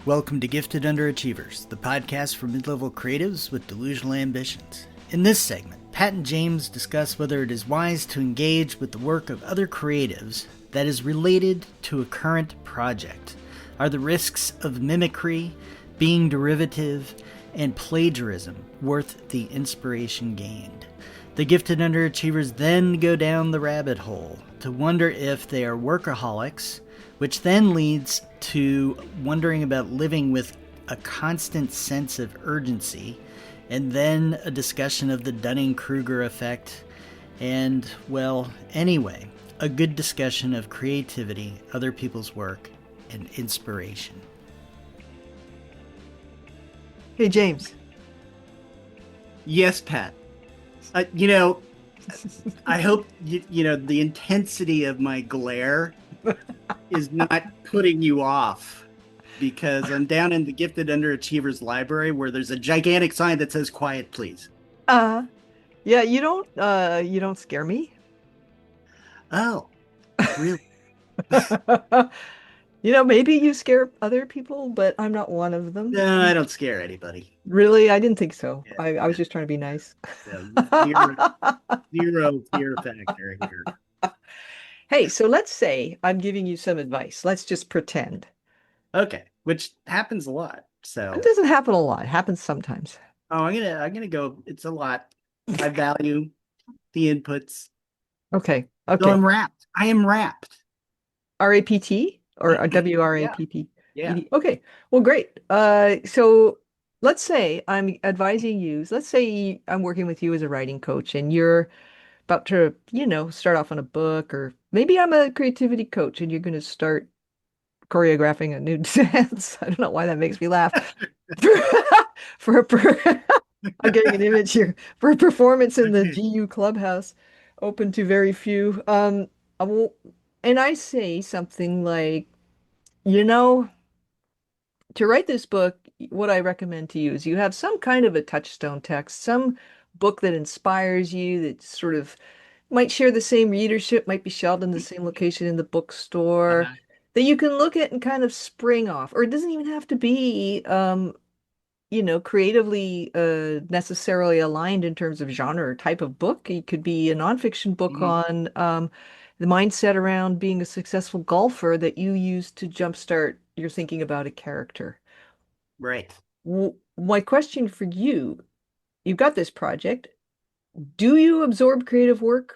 Welcome to Gifted Underachievers, the podcast for mid-level creatives with delusional ambitions. In this segment, Pat and James discuss whether it is wise to engage with the work of other creatives that is related to a current project. Are the risks of mimicry, being derivative, and plagiarism worth the inspiration gained? The Gifted Underachievers then go down the rabbit hole to wonder if they are workaholics, which then leads to wondering about living with a constant sense of urgency, and then a discussion of the Dunning-Kruger Effect, and, well, anyway, a good discussion of creativity, other people's work, and inspiration. Hey, James. Yes, Pat. I hope, the intensity of my glare is not putting you off, because I'm down in the Gifted Underachievers library where there's a gigantic sign that says "Quiet, please." Yeah, you don't scare me. Oh, really? Maybe you scare other people, but I'm not one of them. No, I don't scare anybody. Really? I didn't think so. Yeah, I was just trying to be nice. zero, zero fear factor here. Hey, so let's say I'm giving you some advice. Let's just pretend. Okay, which happens a lot. So, It doesn't happen a lot. It happens sometimes. I'm gonna go. It's a lot. I value the inputs. Okay. So Okay. I'm wrapped. I am wrapped. RAPT or a Yeah, WRAPP? yeah. Okay. Well, great. So let's say I'm advising you. Let's say I'm working with you as a writing coach and you're about to, start off on a book, or maybe I'm a creativity coach and you're going to start choreographing a new dance. I don't know why that makes me laugh. For I'm getting an image here for a performance in the GU Clubhouse, open to very few. I will, and I say something like, you know, to write this book, what I recommend to you is you have some kind of a touchstone text, some book that inspires you, that sort of might share the same readership, might be shelved in the same location in the bookstore, Uh-huh. that you can look at and kind of spring off. Or it doesn't even have to be, creatively necessarily aligned in terms of genre or type of book. It could be a nonfiction book Mhm. on the mindset around being a successful golfer that you use to jumpstart your thinking about a character. Right. My question for you, you've got this project. Do you absorb creative work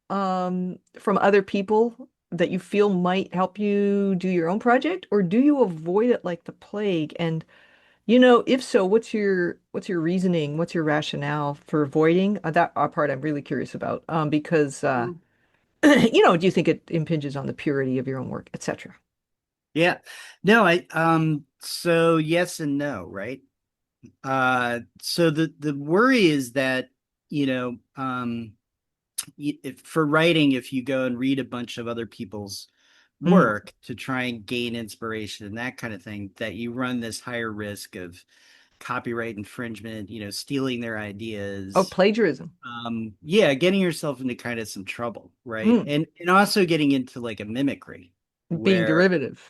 from other people that you feel might help you do your own project, or do you avoid it like the plague? And if so, what's your reasoning? What's your rationale for avoiding that part? I'm really curious about because Mhm. do you think it impinges on the purity of your own work, etc.? Yeah. No, so yes and no, right? So the worry is that, you know, if for writing, if you go and read a bunch of other people's Mm. work to try and gain inspiration and that kind of thing, that you run this higher risk of copyright infringement, stealing their Oh, ideas. plagiarism. Yeah, getting yourself into kind of some trouble, right? Mm. And also getting into like a mimicry Being where, derivative.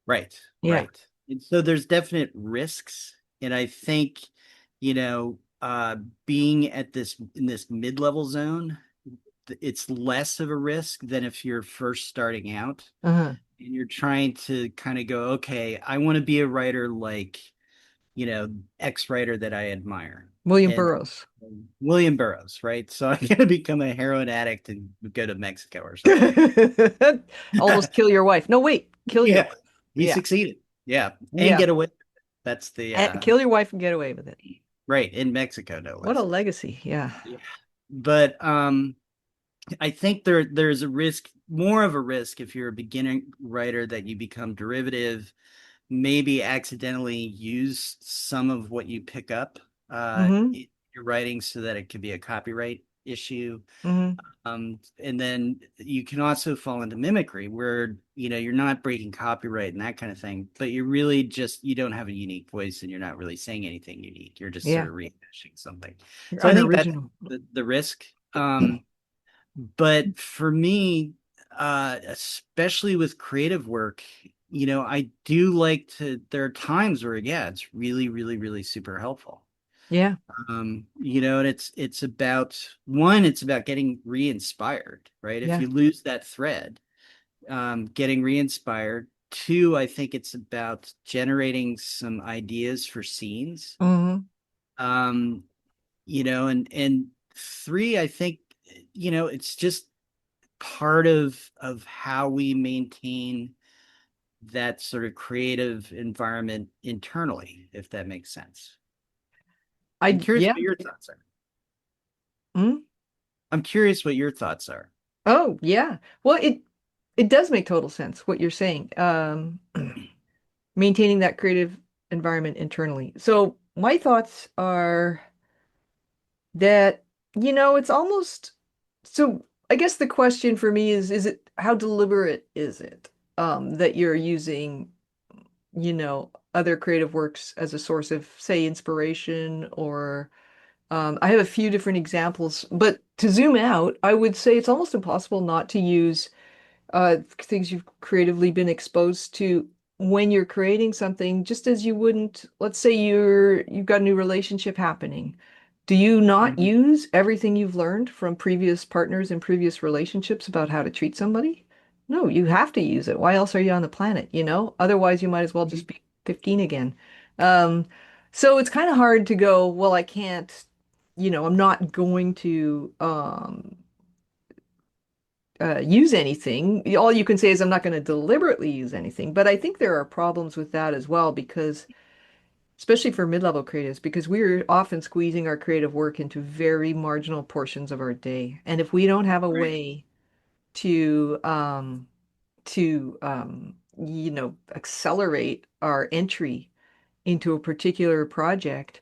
right, Yeah. right. And so there's definite risks. And I think, you know, uh, being at this in this mid-level zone, it's less of a risk than if you're first starting out Uh-huh. and you're trying to kind of go, okay, I want to be a writer like, X writer that I admire. William And Burroughs. William Burroughs, right? So I'm going to become a heroin addict and go to Mexico or something. Almost kill your wife. No, wait, kill your Yeah, wife. he Yeah. succeeded. Yeah, and Yeah. get away. That's the Kill your wife and get away with it. right in Mexico, no What a less. legacy. Yeah. Yeah, but I think there's a risk, more of a risk, if you're a beginning writer, that you become derivative, maybe accidentally use some of what you pick up Mm-hmm. in your writing so that it could be a copyright issue. Mm-hmm. And then you can also fall into mimicry where, you're not breaking copyright and that kind of thing, but you're really just, you don't have a unique voice and you're not really saying anything unique. You're just sort Yeah. of rehashing something. You're So I think that's unoriginal. the risk. But for me, especially with creative work, I do like to, there are times where, yeah, it's really, really, really super helpful. Yeah. And it's about one, it's about getting re-inspired, right? If Yeah. you lose that thread, getting re-inspired. Two, I think it's about generating some ideas for scenes. Hmm. Um, and three, I think, it's just part of how we maintain that sort of creative environment internally, if that makes sense. I'm curious Yeah. what your thoughts are. Mm. I'm curious what your thoughts are. Oh, yeah. Well, it does make total sense what you're saying. Maintaining that creative environment internally. So my thoughts are that, it's almost so I guess the question for me is it how deliberate is it that you're using, other creative works as a source of, say, inspiration or I have a few different examples, but to zoom out, I would say it's almost impossible not to use things you've creatively been exposed to when you're creating something, just as you wouldn't, let's say you've got a new relationship happening. Do you not Mhm. use everything you've learned from previous partners and previous relationships about how to treat somebody? No, you have to use it. Why else are you on the planet, Otherwise, you might as well just Mhm. be 15 again. Um, so it's kind of hard to go, well, I can't, I'm not going to use anything. All you can say is I'm not going to deliberately use anything. But I think there are problems with that as well because, especially for mid-level creatives, because we're often squeezing our creative work into very marginal portions of our day. And if we don't have a Right. way to accelerate our entry into a particular project,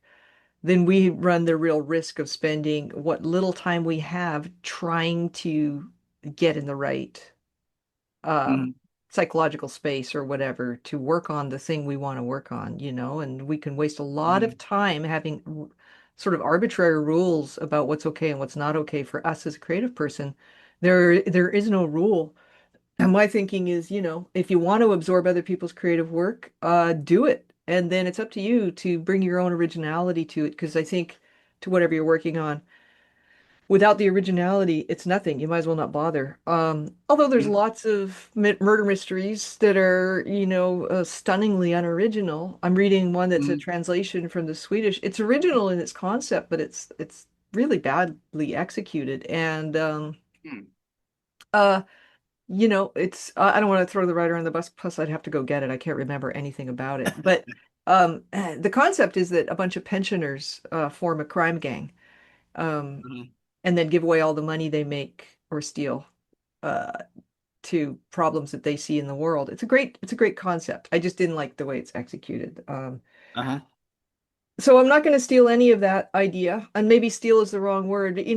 then we run the real risk of spending what little time we have trying to get in the right um, Mhm. psychological space or whatever to work on the thing we want to work on, and we can waste a lot of Mhm. time having sort of arbitrary rules about what's okay and what's not okay for us as a creative person. There is no rule. And my thinking is, if you want to absorb other people's creative work, do it. And then it's up to you to bring your own originality to it, because I think to whatever you're working on without the originality, it's nothing. You might as well not bother. Although there's Mhm. lots of murder mysteries that are, stunningly unoriginal. I'm reading one that's a Mhm. translation from the Swedish. It's original in its concept, but it's really badly executed. And Mhm. uh, it's I don't want to throw the writer on the bus. Plus, I'd have to go get it. I can't remember anything about it. But the concept is that a bunch of pensioners form a crime gang. Um, Mhm. and then give away all the money they make or steal uh, to problems that they see in the world. It's a great concept. I just didn't like the way it's executed. Uh-huh. So I'm not going to steal any of that idea, and maybe steal is the wrong word. But,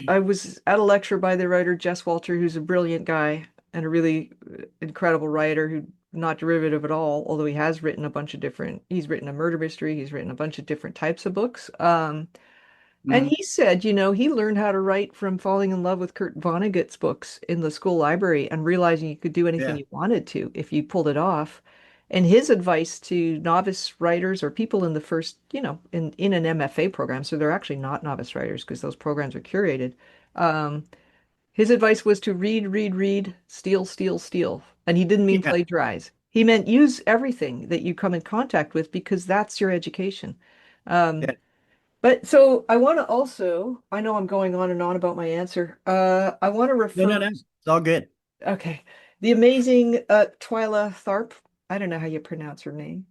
I was at a lecture by the writer Jess Walter, who's a brilliant guy and a really incredible writer who not derivative at all, although he's written a murder mystery, he's written a bunch of different types of books. And Mhm. he said, he learned how to write from falling in love with Kurt Vonnegut's books in the school library and realizing you could do anything Yeah. you wanted to if you pulled it off. And his advice to novice writers or people in the first, in an MFA program, so they're actually not novice writers because those programs are curated. Um, his advice was to read, read, read, steal, steal, steal. And he didn't mean Yeah. plagiarize. He meant use everything that you come in contact with because that's your education. Um, Yeah. but so I want to also, I know I'm going on and on about my answer. I want to No, no, refer, no. It's all good. okay, the amazing Twyla Tharp, I don't know how you pronounce her name,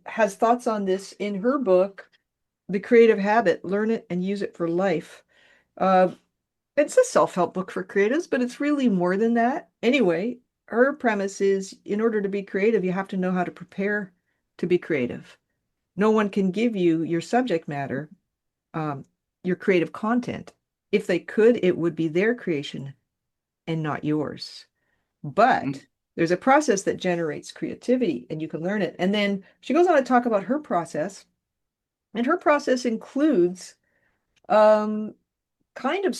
has thoughts on this in her book, The Creative Habit, Learn It and Use It for Life. Uh, it's a self-help book for creatives, but it's really more than that. Anyway, her premise is in order to be creative, you have to know how to prepare to be creative. No one can give you your subject matter um, your creative content. If they could, it would be their creation and not yours. Mhm. But there's a process that generates creativity and you can learn it. And then she goes on to talk about her process, and her process includes um, kind of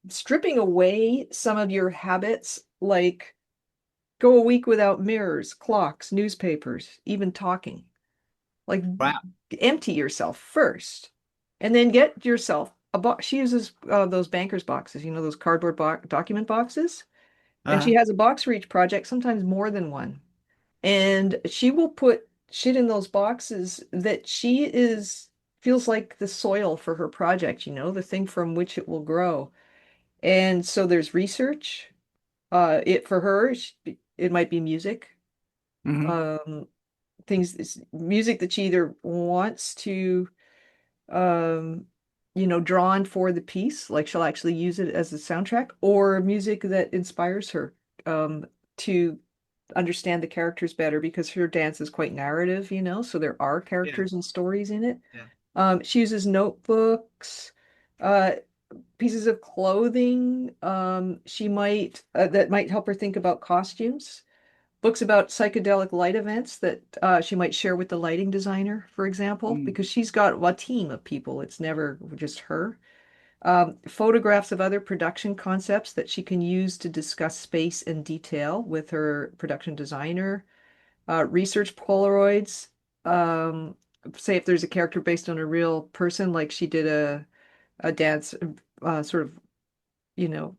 stripping away some of your habits, like go a week without mirrors, clocks, newspapers, even talking. Like Wow. empty yourself first and then get yourself a box. She uses those banker's boxes, those cardboard bo document boxes. And she Uh-huh. has a box for each project, sometimes more than one. And she will put shit in those boxes that she is feels like the soil for her project, the thing from which it will grow. And so there's research. It for her, it might be music. Hmm. Um, music that she either wants to drawn for the piece, like she'll actually use it as a soundtrack, or music that inspires her to understand the characters better because her dance is quite narrative, so there are Yeah. characters and stories in it. Yeah. She uses notebooks, uh, pieces of clothing. She might that might help her think about costumes. Books about psychedelic light events that she might share with the lighting designer, for example, Mm. because she's got a team of people. It's never just her. Photographs of other production concepts that she can use to discuss space and detail with her production designer. Research Polaroids. Um, Say if there's a character based on a real person, like she did a dance sort of, you know,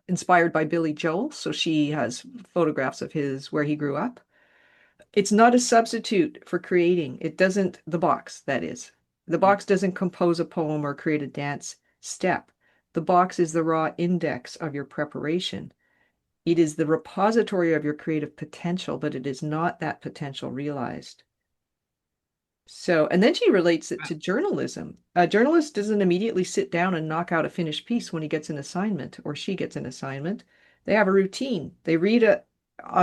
inspired by Billy Joel. So she has photographs of his where he grew up. It's not a substitute for creating. It doesn't, the box, that is. The box doesn't compose a poem or create a dance step. The box is the raw index of your preparation. It is the repository of your creative potential, but it is not that potential realized. So, and then she relates it Wow. to journalism. A journalist doesn't immediately sit down and knock out a finished piece when he gets an assignment or she gets an assignment. They have a routine. They read a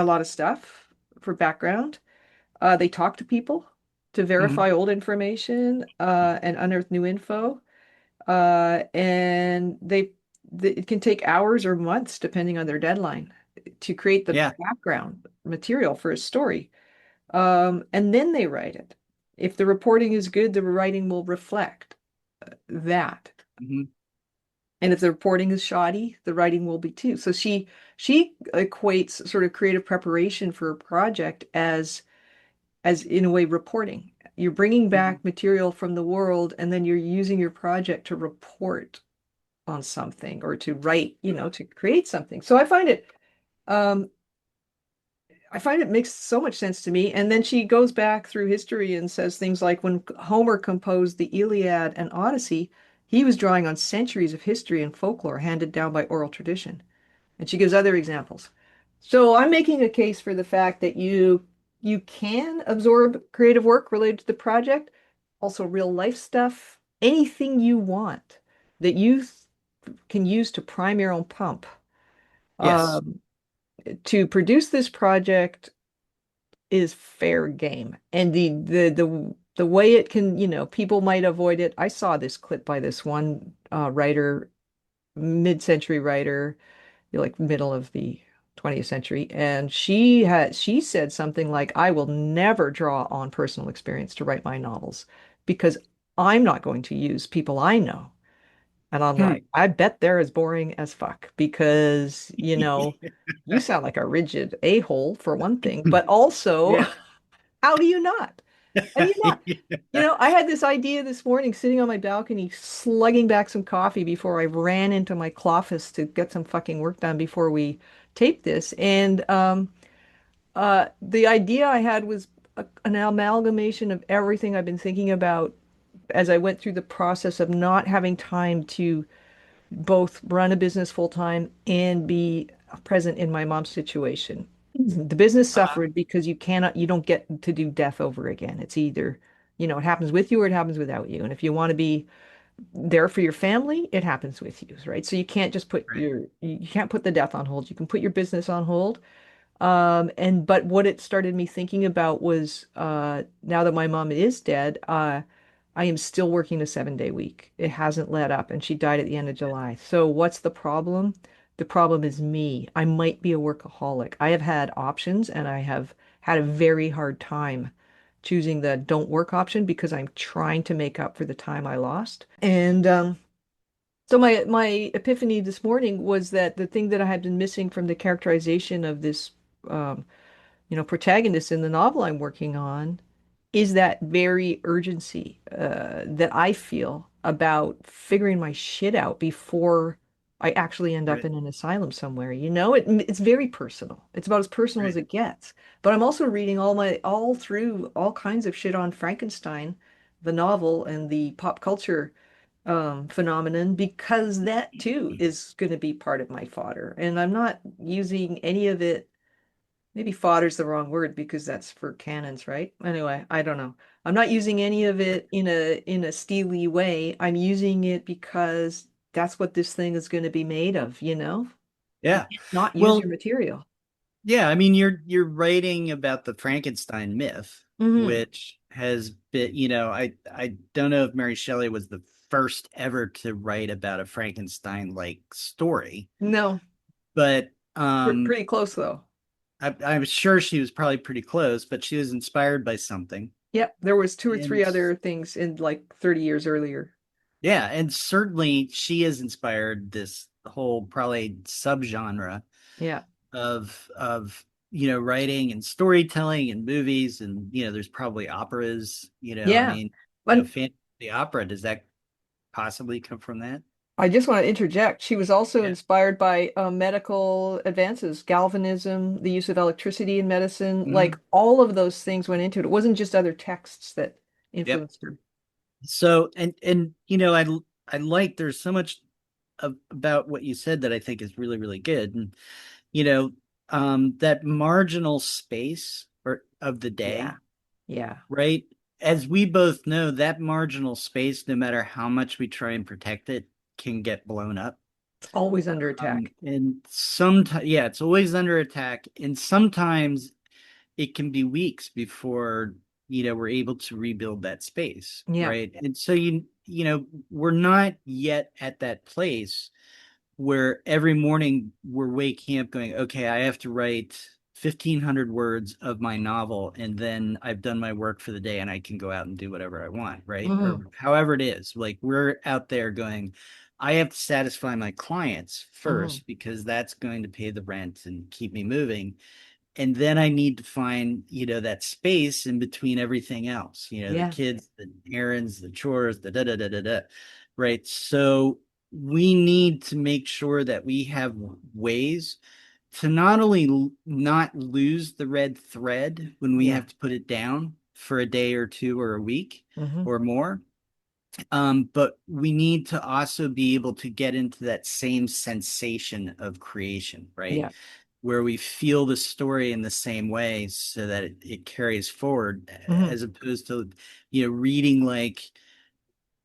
lot of stuff for background. They talk to people to Hmm. verify old information and unearth new info. And it can take hours or months, depending on their deadline, to create the Yeah. background material for a story. And then they write it. If the reporting is good, the writing will reflect that. Hmm. And if the reporting is shoddy, the writing will be too. So she equates sort of creative preparation for a project as in a way reporting. You're bringing Hmm. back material from the world and then you're using your project to report on something or to write, to create something. So um I find it makes so much sense to me. And then she goes back through history and says things like when Homer composed the Iliad and Odyssey, he was drawing on centuries of history and folklore handed down by oral tradition. And she gives other examples. So I'm making a case for the fact that you can absorb creative work related to the project, also real life stuff, anything you want that you can use to prime your own pump. Yes. Um, to produce this project is fair game. And the way it can, people might avoid it. I saw this clip by this one writer, mid-century writer, like middle of the 20th century, and she said something like, "I will never draw on personal experience to write my novels because I'm not going to use people I know." And I'm Hmm. like, I bet they're as boring as fuck because, you sound like a rigid a-hole for one thing, but also, Yeah. how do you not? How do you not? I had this idea this morning sitting on my balcony, slugging back some coffee before I ran into my office to get some fucking work done before we taped this. And the idea I had was an amalgamation of everything I've been thinking about as I went through the process of not having time to both run a business full time and be present in my mom's situation. The business Uh-huh. suffered because you don't get to do death over again. It's either, it happens with you or it happens without you. And if you want to be there for your family, it happens with you, right? So you can't just Right. you can't put the death on hold. You can put your business on hold. But what it started me thinking about was now that my mom is dead, I am still working a 7-day week. It hasn't let up, and she died at the end of July. So what's the problem? The problem is me. I might be a workaholic. I have had options, and I have had a very hard time choosing the don't work option because I'm trying to make up for the time I lost. And So my epiphany this morning was that the thing that I had been missing from the characterization of this um, protagonist in the novel I'm working on is that very urgency that I feel about figuring my shit out before I actually end up Right, in an asylum somewhere. It's very personal. It's about as personal as right. it gets. But I'm also reading all through all kinds of shit on Frankenstein, the novel, and the pop culture phenomenon because that too is going to be part of my fodder. And I'm not using any of it. Maybe fodder's the wrong word because that's for cannons, right? Anyway, I don't know. I'm not using any of it in a steely way. I'm using it because that's what this thing is going to be made of, you know? You Yeah. can't not use your Well, material. yeah, I mean you're writing about the Frankenstein myth, Hmm. which has been, I don't know if Mary Shelley was the first ever to write about a Frankenstein-like story, No, but pretty close though. I'm sure she was probably pretty close, but she was inspired by something. Yep, there was two or three And other things in like 30 years earlier. yeah, and certainly she has inspired this whole probably subgenre Yeah. of writing and storytelling and movies, and there's probably operas. I Yeah. mean, And fantasy opera, does that possibly come from that? I just want to interject. She was also Yeah. inspired by medical advances, galvanism, the use of electricity in medicine. Like Mhm. all of those things went into it. It wasn't just other texts that Yep. influenced her. So and I like, there's so much about what you said that I think is really really good. And you know that marginal space of the Yeah. day, Yeah. right? As we both know, that marginal space, no matter how much we try and protect it, can get blown up. It's always under attack. And sometimes, yeah, it's always under attack. And sometimes it can be weeks before, we're able to rebuild that space, Yeah. right? And so, we're not yet at that place where every morning we're waking up going, okay, I have to write 1,500 words of my novel, and then I've done my work for the day and I can go out and do whatever I want, right? Or Hmm. however it is. Like we're out there going, I have to satisfy my clients Hmm. first because that's going to pay the rent and keep me moving. And then I need to find, that space in between everything else, the Yeah. kids, the errands, the chores, the da da da da da. Right. So we need to make sure that we have ways to not only not lose the red thread when we Yeah. have to put it down for a day or two or a week Hmm. or more, but we need to also be able to get into that same sensation of creation, right? Yeah. Where we feel the story in the same way so that it carries forward, Hmm. as opposed to, reading like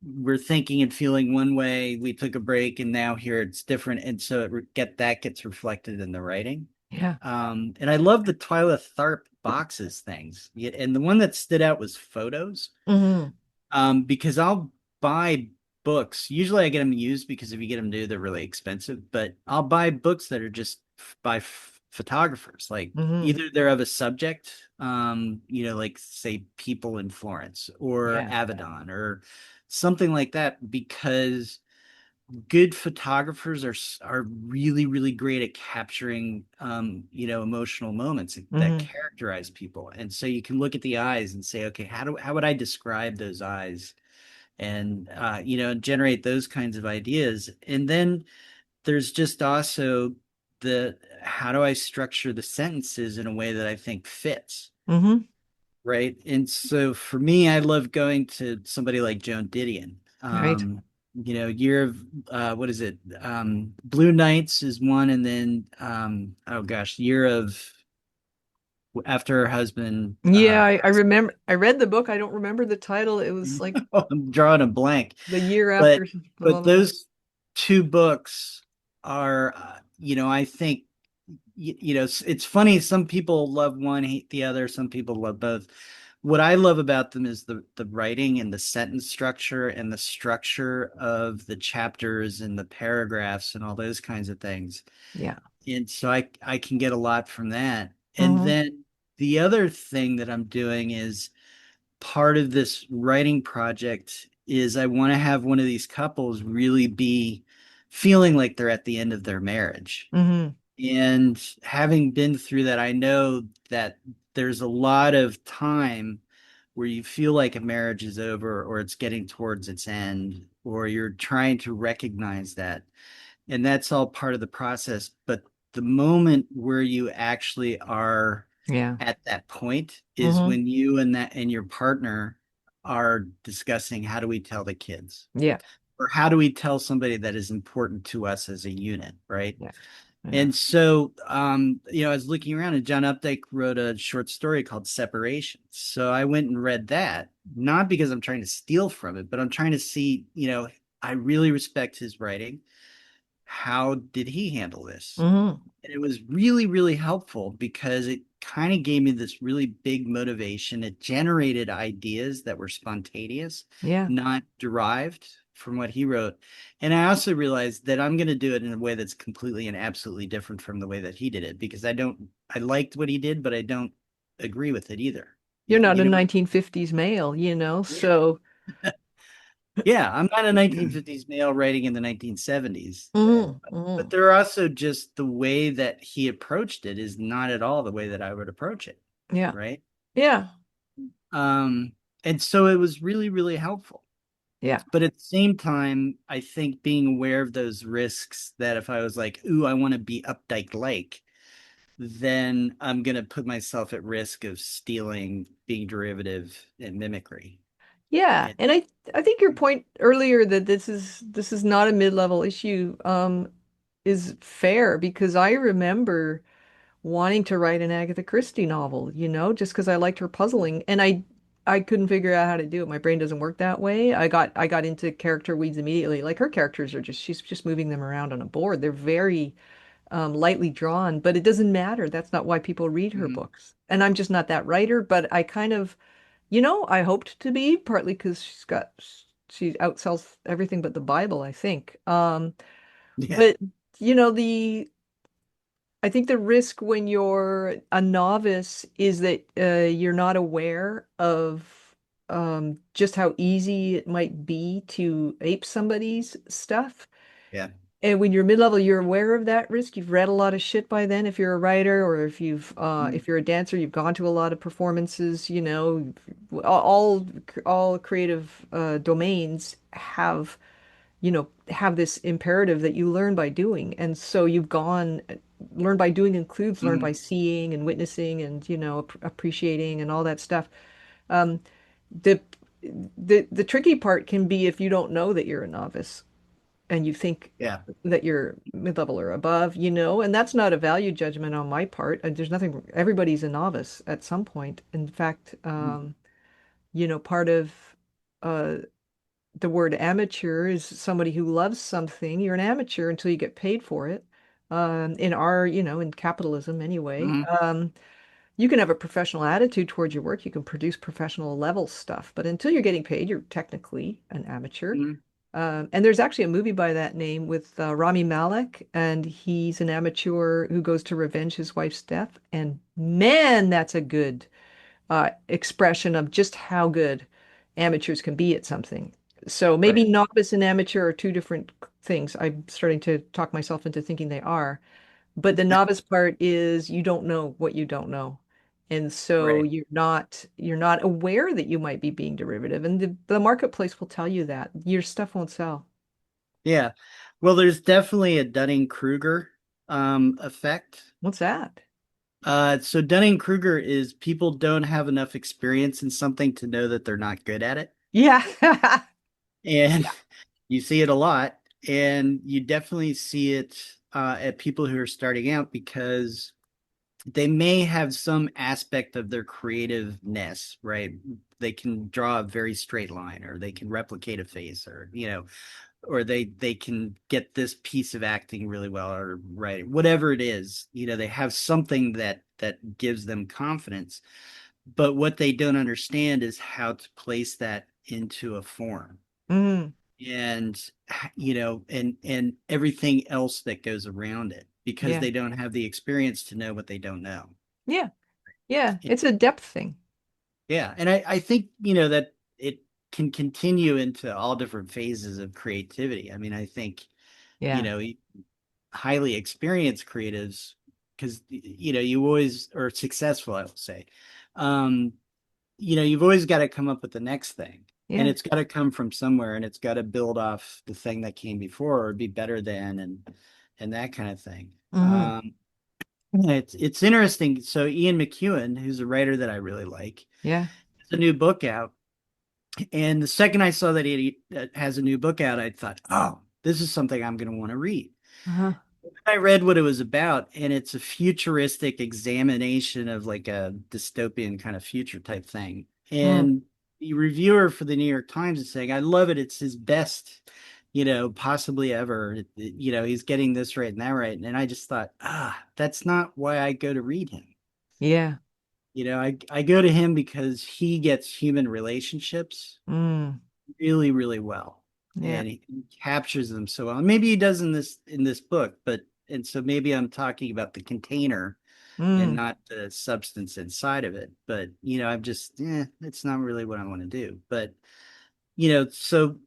we're thinking and feeling one way, we took a break and now here it's different. And so that gets reflected in the writing. Yeah. And I love the Twyla Tharp boxes things. Yeah, and the one that stood out was photos. Hmm. Because I'll buy books. Usually I get them used because if you get them new, they're really expensive. But I'll buy books that are just by photographers. Like Hmm. either they're of a subject, like say people in Florence or Yeah. Avedon or something like that, because good photographers are really really great at capturing emotional moments that Hmm. characterize people. And so you can look at the eyes and say, okay, how would I describe those eyes, and generate those kinds of ideas. And then there's just also the how do I structure the sentences in a way that I think fits, Hmm. right? And so for me, I love going to somebody like Joan Didion. Right. Year of what is it? Blue Nights is one, and then oh gosh, Year of after her husband Yeah, I passed. remember. I read the book. I don't remember the title. It was like I'm drawing a blank, the year but after blah but blah blah. those two books are, I think, it's funny. Some people love one, hate the other. Some people love both. What I love about them is the writing and the sentence structure and the structure of the chapters and the paragraphs and all those kinds of things. Yeah. And so I can get a lot from that. And Hmm. then the other thing that I'm doing is part of this writing project is I want to have one of these couples really be feeling like they're at the end of their marriage. Hmm. And having been through that, I know that there's a lot of time where you feel like a marriage is over or it's getting towards its end, or you're trying to recognize that. And that's all part of the process. But the moment where you actually are Yeah. at that point is Hmm. when you and your partner are discussing, how do we tell the kids? Yeah. Or how do we tell somebody that is important to us as a unit, right? Yeah. Yeah. And so, I was looking around and John Updike wrote a short story called Separation. So I went and read that, not because I'm trying to steal from it, but I'm trying to see, I really respect his writing. How did he handle this? Hmm. And it was really, really helpful because it kind of gave me this really big motivation. It generated ideas that were spontaneous, Yeah. not derived from what he wrote. And I also realized that I'm going to do it in a way that's completely and absolutely different from the way that he did it because I liked what he did, but I don't agree with it either. You're not You a know, 1950s male, yeah. so. Yeah, I'm not a 1950s male writing in the 1970s. Hmm. But Hmm. there are also just the way that he approached it is not at all the way that I would approach it, Yeah. right? Yeah. Um, and so it was really, really helpful. Yeah. But at the same time, I think being aware of those risks that if I was like, ooh, I want to be Updike like, then I'm going to put myself at risk of stealing, being derivative, and mimicry. Yeah, And, and I think your point earlier that this is not a mid-level issue is fair because I remember wanting to write an Agatha Christie novel, just because I liked her puzzling and I couldn't figure out how to do it. My brain doesn't work that way. I got into character weeds immediately. Like her characters are just she's just moving them around on a board. They're very lightly drawn, but it doesn't matter. That's not why people read her Mhm. books. And I'm just not that writer, but I kind of I hoped to be, partly because she outsells everything but the Bible, I think. Yeah, But you know, the I think the risk when you're a novice is that you're not aware of just how easy it might be to ape somebody's stuff. yeah. And when you're mid-level, you're aware of that risk. You've read a lot of shit by then if you're a writer, or Mhm. if you're a dancer, you've gone to a lot of performances, all creative domains have this imperative that you learn by doing. And so you've gone learn by doing includes learn by Mhm. seeing and witnessing and appreciating and all that stuff. Um, the the tricky part can be if you don't know that you're a novice and you think Yeah. that you're mid-level or above, and that's not a value judgment on my part. And there's nothing, everybody's a novice at some point. In fact, part of uh, the word amateur is somebody who loves something. You're an amateur until you get paid for it. In capitalism anyway. Mhm. You can have a professional attitude towards your work. You can produce professional level stuff, but until you're getting paid, you're technically an amateur. Mhm. And there's actually a movie by that name with Rami Malek, and he's an amateur who goes to revenge his wife's death. And man, that's a good expression of just how good amateurs can be at something. So maybe Right. novice and amateur are two different things. I'm starting to talk myself into thinking they are. But the novice part is you don't know what you don't know. And so Right. you're not aware that you might be being derivative. And the marketplace will tell you that. Your stuff won't sell. Yeah. Well, there's definitely a Dunning-Kruger effect. What's that? So Dunning-Kruger is people don't have enough experience in something to know that they're not good at it. Yeah. And you see it a lot. And you definitely see it at people who are starting out because they may have some aspect of their creativeness, right? They can draw a very straight line, or they can replicate a face, or they can get this piece of acting really well, or writing, whatever it is. They have something that gives them confidence, but what they don't understand is how to place that into a form, Mm, and and everything else that goes around it, because yeah. they don't have the experience to know what they don't know. Yeah. Yeah. It's a depth thing. Yeah, and I think that it can continue into all different phases of creativity. I mean, I think you Yeah. know, highly experienced creatives, because you always are successful, I will say. Um, you've always got to come up with the next thing. And Yeah. it's got to come from somewhere, and it's got to build off the thing that came before or be better than, and that kind of thing. Hmm. It's interesting. So Ian McEwan, who's a writer that I really like, Yeah. has a new book out. And the second I saw that he has a new book out, I thought, oh, this is something I'm going to want to read. Uh-huh. I read what it was about, and it's a futuristic examination of like a dystopian kind of future type thing. Mm. And the reviewer for the New York Times is saying, I love it. It's his best, possibly ever. He's getting this right and that right. And I just thought, that's not why I go to read him. Yeah. I go to him because he gets human relationships Mm. really, really well. Yeah. And he captures them so well. And maybe he does in this book, but and so maybe I'm talking about the container and Mm. not the substance inside of it. But I'm just, it's not really what I want to do. But so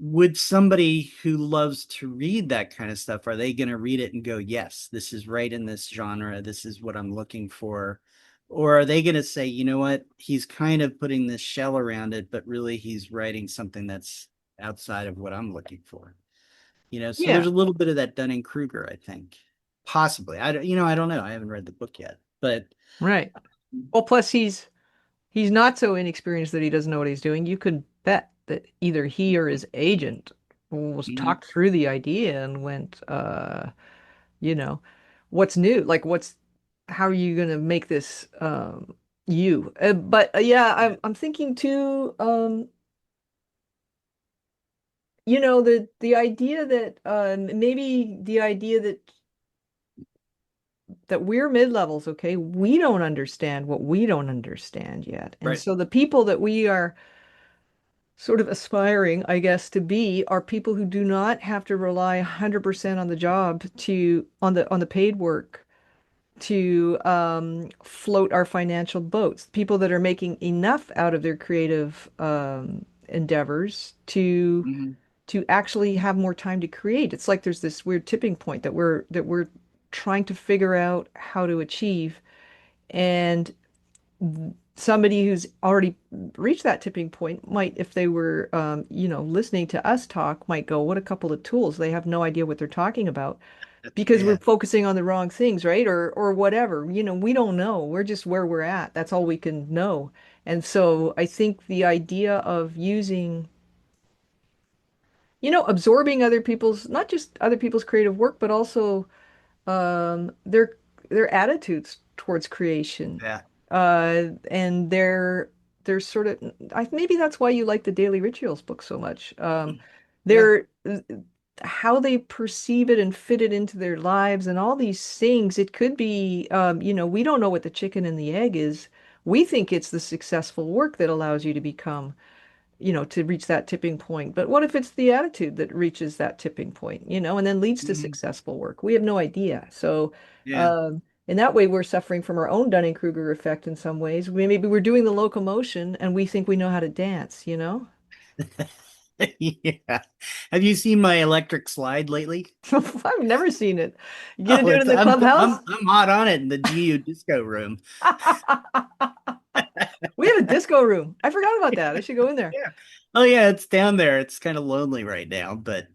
would somebody who loves to read that kind of stuff, are they going to read it and go, yes, this is right in this genre, this is what I'm looking for? Or are they going to say, you know what, he's kind of putting this shell around it, but really he's writing something that's outside of what I'm looking for? So there's Yeah. a little bit of that Dunning-Kruger, I think. Possibly. I don't know. I haven't read the book yet, but Right. Well, plus he's not so inexperienced that he doesn't know what he's doing. You could bet that either he or his agent was mhm. talked through the idea and went, you know, what's new? Like how are you gonna make this you? But yeah, Yeah. I'm thinking too, the idea that maybe the idea that we're mid-levels, okay? We don't understand what we don't understand yet. And Right. so the people that we are sort of aspiring, I guess, to be are people who do not have to rely 100% on the job on the paid work to float our financial boats. People that are making enough out of their creative endeavors Mhm. to actually have more time to create. It's like there's this weird tipping point that we're trying to figure out how to achieve. And somebody who's already reached that tipping point might, if they were, listening to us talk, might go, "What a couple of tools." They have no idea what they're talking about because we're Yeah. focusing on the wrong things, right? Or whatever. We don't know. We're just where we're at. That's all we can know. And so I think the idea of using absorbing other people's, not just other people's creative work, but also their attitudes towards creation, Yeah. and their sort of. Maybe that's why you like the Daily Rituals book so much. Yeah. Their how they perceive it and fit it into their lives and all these things. It could be, we don't know what the chicken and the egg is. We think it's the successful work that allows you to become to reach that tipping point. But what if it's the attitude that reaches that tipping point, and then leads to Mhm. successful work? We have no idea. So, Yeah. in that way, we're suffering from our own Dunning-Kruger effect in some ways. Maybe we're doing the locomotion and we think we know how to dance? Yeah. Have you seen my electric slide lately? I've never seen it. You gonna Oh, do it it's in the I'm clubhouse? I'm hot on it in the GU disco room. We have a disco room. I forgot about that. I should go in there. Yeah. Oh yeah, it's down there. It's kind of lonely right now, but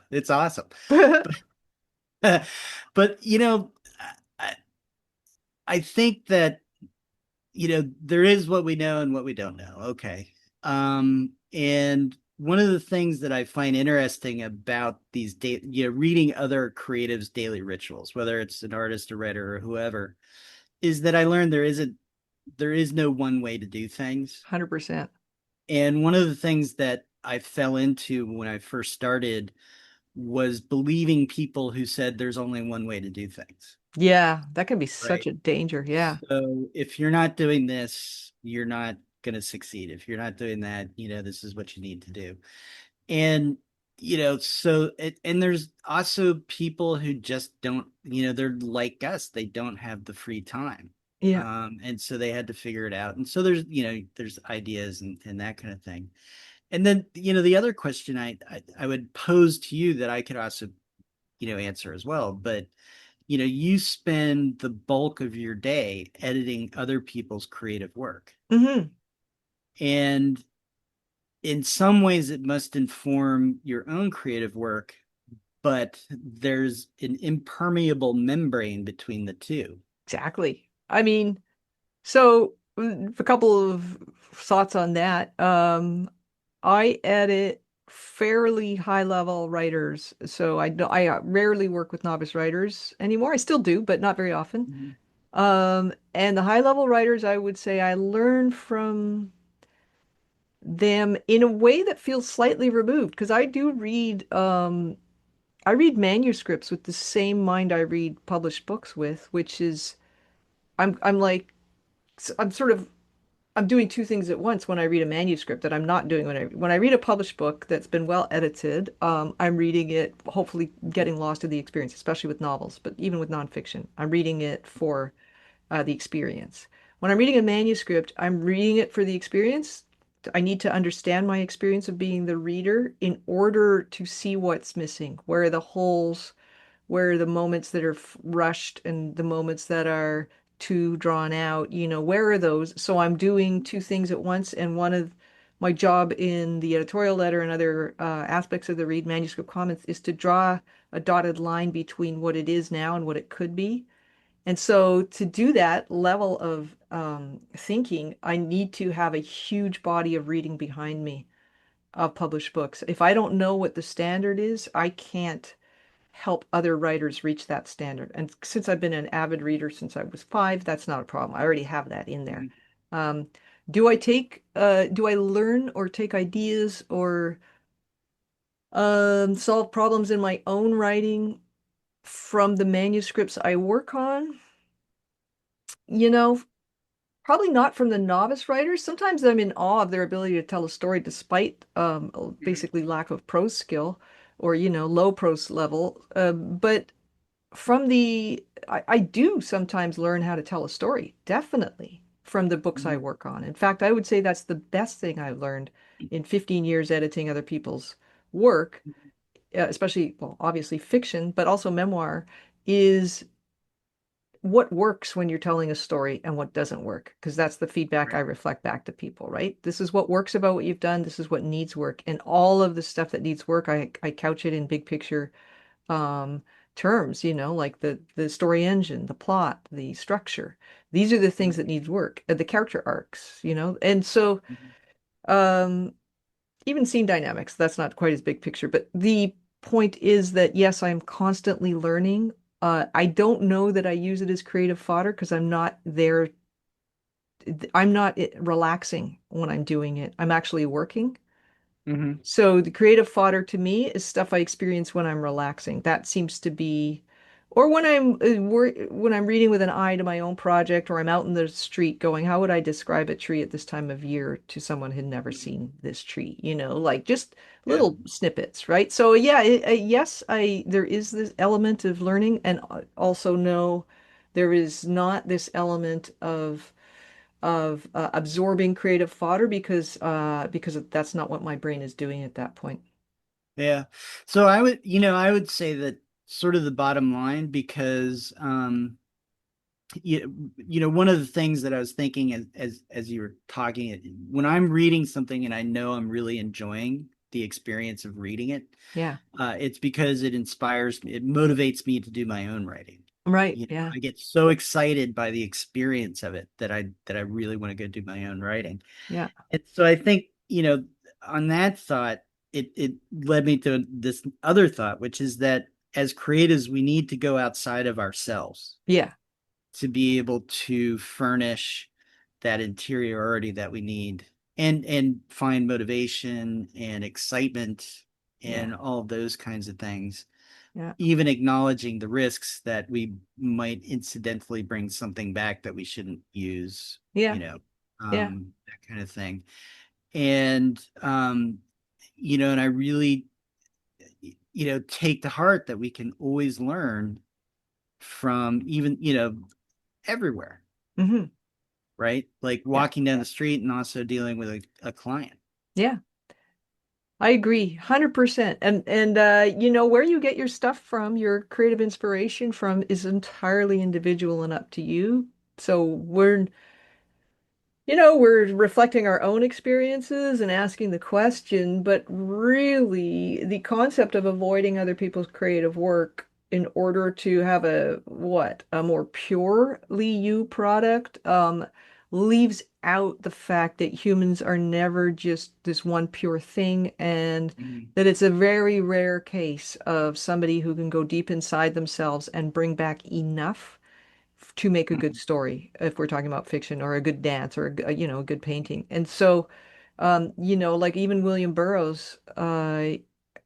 it's awesome. But but I, I think that there is what we know and what we don't know. Okay. And one of the things that I find interesting about these reading other creatives' daily rituals, whether it's an artist, a writer, or whoever, is that I learned there is no one way to do things. 100%. And one of the things that I fell into when I first started was believing people who said there's only one way to do things. Yeah, that can be such Right. a danger. Yeah. So if you're not doing this, you're not going to succeed. If you're not doing that, this is what you need to do. And, and there's also people who just don't, they're like us, they don't have the free time. Yeah. And so they had to figure it out. And so there's ideas and that kind of thing. And then, the other question I would pose to you that I could also, answer as well, but you spend the bulk of your day editing other people's creative work. Hmm. And in some ways it must inform your own creative work, but there's an impermeable membrane between the two. Exactly. I mean, so a couple of thoughts on that. I edit fairly high level writers, so I rarely work with novice writers anymore. I still do, but not very often. Mhm. And the high level writers, I would say I learn from them in a way that feels slightly removed because I read manuscripts with the same mind I read published books with, which is I'm like I'm sort of I'm doing two things at once when I read a manuscript that I'm not doing when I read a published book that's been well edited. I'm reading it, hopefully getting lost in the experience, especially with novels, but even with nonfiction, I'm reading it for the experience. When I'm reading a manuscript, I'm reading it for the experience. I need to understand my experience of being the reader in order to see what's missing, where are the holes, where are the moments that are rushed and the moments that are too drawn out, where are those? So I'm doing two things at once, and one of my job in the editorial letter and other aspects of the read manuscript comments is to draw a dotted line between what it is now and what it could be. And so to do that level of thinking, I need to have a huge body of reading behind me of published books. If I don't know what the standard is, I can't help other writers reach that standard. And since I've been an avid reader since I was 5, that's not a problem. I already have that in there. Mhm. Um, do I learn or take ideas or solve problems in my own writing from the manuscripts I work on? You know, Probably not from the novice writers. Sometimes I'm in awe of their ability to tell a story despite basically lack of prose skill or, low prose level. But from I do sometimes learn how to tell a story, definitely from the books I Mhm. work on. In fact, I would say that's the best thing I've learned in 15 years editing other people's work, especially, well, obviously fiction, but also memoir, is what works when you're telling a story and what doesn't work, because that's the feedback I Right. reflect back to people, right? This is what works about what you've done. This is what needs work. And all of the stuff that needs work, I couch it in big picture um, terms, like the story engine, the plot, the structure. These are the things that need work, the character arcs, And so Mhm. um, even scene dynamics, that's not quite as big picture, but the point is that yes, I'm constantly learning. I don't know that I use it as creative fodder because I'm not there. I'm not relaxing when I'm doing it. I'm actually working. Mhm. So the creative fodder to me is stuff I experience when I'm relaxing. That seems to be, or when I'm reading with an eye to my own project, or I'm out in the street going, how would I describe a tree at this time of year to someone who'd never seen this tree? Like just Yeah. little snippets, right? So yeah, yes, I there is this element of learning, and also no, there is not this element of absorbing creative fodder because that's not what my brain is doing at that point. Yeah. So I would say that sort of the bottom line, because one of the things that I was thinking as you were talking, when I'm reading something and I know I'm really enjoying the experience of reading it, Yeah. it's because it inspires me, it motivates me to do my own writing. Right. Yeah. I get so excited by the experience of it that I really want to go do my own writing. Yeah. And so I think, on that thought, it led me to this other thought, which is that as creatives, we need to go outside of ourselves Yeah. to be able to furnish that interiority that we need, and find motivation and excitement Yeah. and all of those kinds of things, Yeah. even acknowledging the risks that we might incidentally bring something back that we shouldn't use, Yeah. Yeah. that kind of thing. And and I really, take to heart that we can always learn from, even, everywhere, Hmm. right? Like Yeah. walking down the street and also dealing with a client. Yeah. I agree, 100%. And where you get your stuff from, your creative inspiration from is entirely individual and up to you. So we're reflecting our own experiences and asking the question, but really the concept of avoiding other people's creative work in order to have a more purely you product, leaves out the fact that humans are never just this one pure thing, and Mhm. that it's a very rare case of somebody who can go deep inside themselves and bring back enough to make a good story, if we're talking about fiction, or a good dance, or a good painting. And so, like even William Burroughs,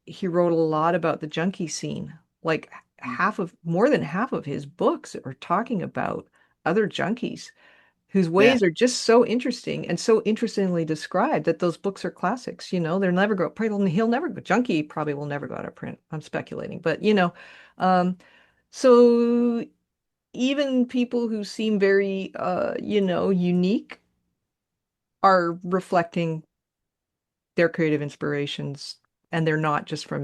he wrote a lot about the junkie scene. Like more than half of his books are talking about other junkies whose Yeah, ways are just so interesting and so interestingly described that those books are classics. They'll never go, probably he'll never go, junkie probably will never go out of print. I'm speculating, but um, so even people who seem very unique are reflecting their creative inspirations, and they're not just from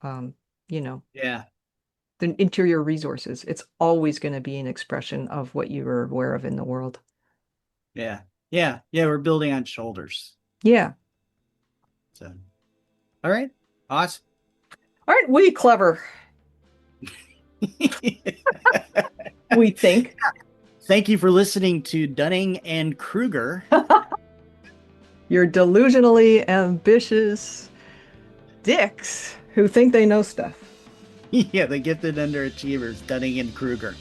um you know yeah, the interior resources. It's always going to be an expression of what you are aware of in the world. yeah, yeah. We're building on shoulders. Yeah. So, all right, awesome. Aren't we clever? We think. Thank you for listening to Dunning and Kruger. You're delusionally ambitious dicks who think they know stuff. Yeah, the Gifted Underachievers, Dunning and Kruger.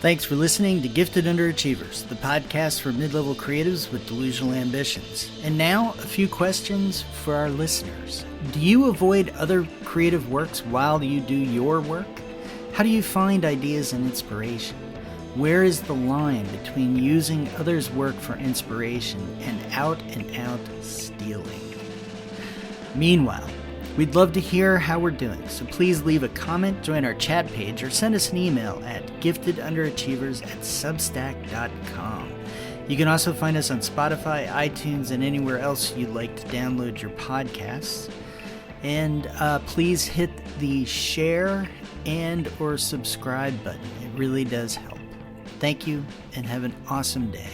Thanks for listening to Gifted Underachievers, the podcast for mid-level creatives with delusional ambitions. And now, a few questions for our listeners. Do you avoid other creative works while you do your work? How do you find ideas and inspiration? Where is the line between using others' work for inspiration and out-and-out stealing? Meanwhile, we'd love to hear how we're doing, so please leave a comment, join our chat page, or send us an email at giftedunderachievers@substack.com. You can also find us on Spotify, iTunes, and anywhere else you'd like to download your podcasts. And please hit the share and or subscribe button. It really does help. Thank you, and have an awesome day.